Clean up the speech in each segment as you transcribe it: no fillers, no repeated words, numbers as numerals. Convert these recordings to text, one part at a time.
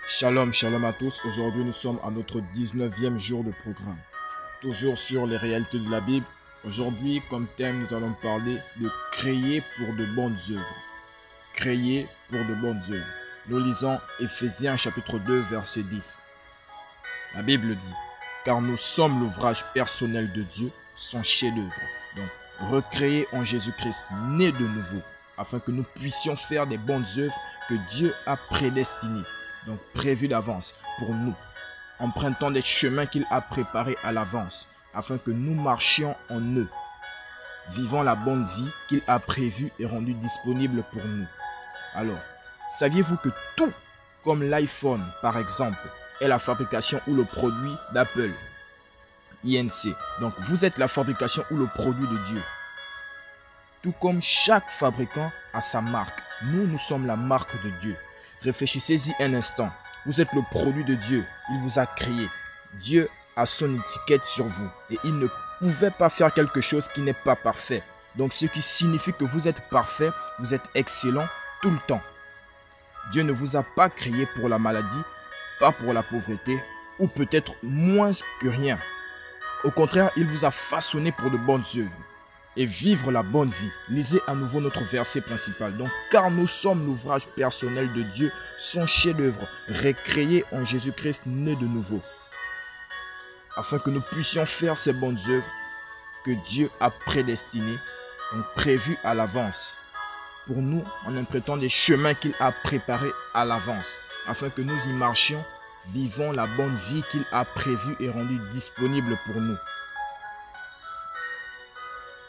Shalom, shalom à tous. Aujourd'hui, nous sommes à notre 19e jour de programme. Toujours sur les réalités de la Bible. Aujourd'hui, comme thème, nous allons parler de créer pour de bonnes œuvres. Créer pour de bonnes œuvres. Nous lisons Éphésiens chapitre 2, verset 10. La Bible dit, car nous sommes l'ouvrage personnel de Dieu, son chef-d'œuvre. Donc, recréé en Jésus-Christ, né de nouveau, afin que nous puissions faire des bonnes œuvres que Dieu a prédestinées. Donc prévu d'avance pour nous, empruntant des chemins qu'il a préparés à l'avance, afin que nous marchions en eux, vivant la bonne vie qu'il a prévue et rendue disponible pour nous. Alors, saviez-vous que tout, comme l'iPhone par exemple, est la fabrication ou le produit d'Apple, INC. Donc vous êtes la fabrication ou le produit de Dieu. Tout comme chaque fabricant a sa marque, nous sommes la marque de Dieu. Réfléchissez-y un instant. Vous êtes le produit de Dieu. Il vous a créé. Dieu a son étiquette sur vous. Et il ne pouvait pas faire quelque chose qui n'est pas parfait. Donc ce qui signifie que vous êtes parfait, vous êtes excellent tout le temps. Dieu ne vous a pas créé pour la maladie, pas pour la pauvreté, ou peut-être moins que rien. Au contraire, il vous a façonné pour de bonnes œuvres. Et vivre la bonne vie. Lisez à nouveau notre verset principal. Donc, car nous sommes l'ouvrage personnel de Dieu, son chef-d'œuvre, recréé en Jésus-Christ, né de nouveau. Afin que nous puissions faire ces bonnes œuvres que Dieu a prédestinées, donc prévues à l'avance. Pour nous, en empruntant des chemins qu'il a préparés à l'avance. Afin que nous y marchions, vivons la bonne vie qu'il a prévue et rendue disponible pour nous.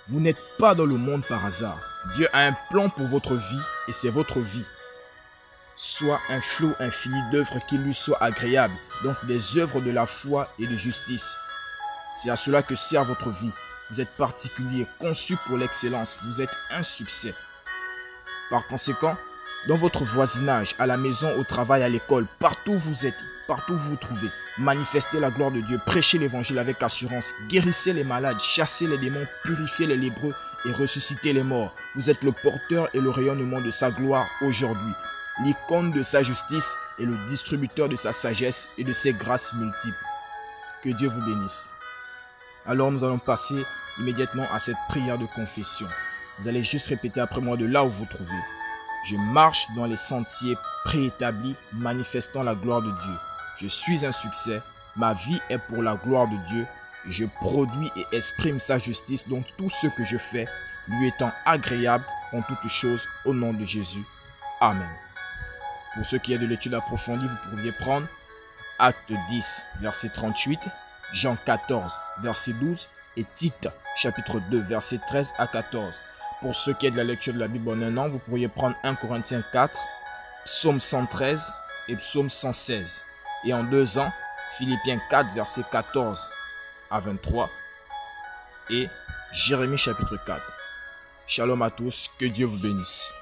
Vous n'êtes pas dans le monde par hasard. Dieu a un plan pour votre vie et c'est votre vie. Soit un flot infini d'œuvres qui lui soient agréables, donc des œuvres de la foi et de justice. C'est à cela que sert votre vie. Vous êtes particulier, conçu pour l'excellence. Vous êtes un succès. Par conséquent, dans votre voisinage, à la maison, au travail, à l'école, partout où vous êtes, partout où vous vous trouvez, manifestez la gloire de Dieu, prêchez l'évangile avec assurance, guérissez les malades, chassez les démons, purifiez les lépreux et ressuscitez les morts. Vous êtes le porteur et le rayonnement de sa gloire aujourd'hui, l'icône de sa justice et le distributeur de sa sagesse et de ses grâces multiples. Que Dieu vous bénisse. Alors nous allons passer immédiatement à cette prière de confession. Vous allez juste répéter après moi de là où vous vous trouvez. Je marche dans les sentiers préétablis, manifestant la gloire de Dieu. Je suis un succès, ma vie est pour la gloire de Dieu. Et je produis et exprime sa justice dans tout ce que je fais, lui étant agréable en toutes choses, au nom de Jésus. Amen. Pour ce qui est de l'étude approfondie, vous pourriez prendre Acte 10, verset 38, Jean 14, verset 12 et Tite, chapitre 2, verset 13 à 14. Pour ce qui est de la lecture de la Bible en un an, vous pourriez prendre 1 Corinthiens 4, Psaume 113 et Psaume 116. Et en 2 ans, Philippiens 4, verset 14 à 23 et Jérémie chapitre 4. Shalom à tous, que Dieu vous bénisse.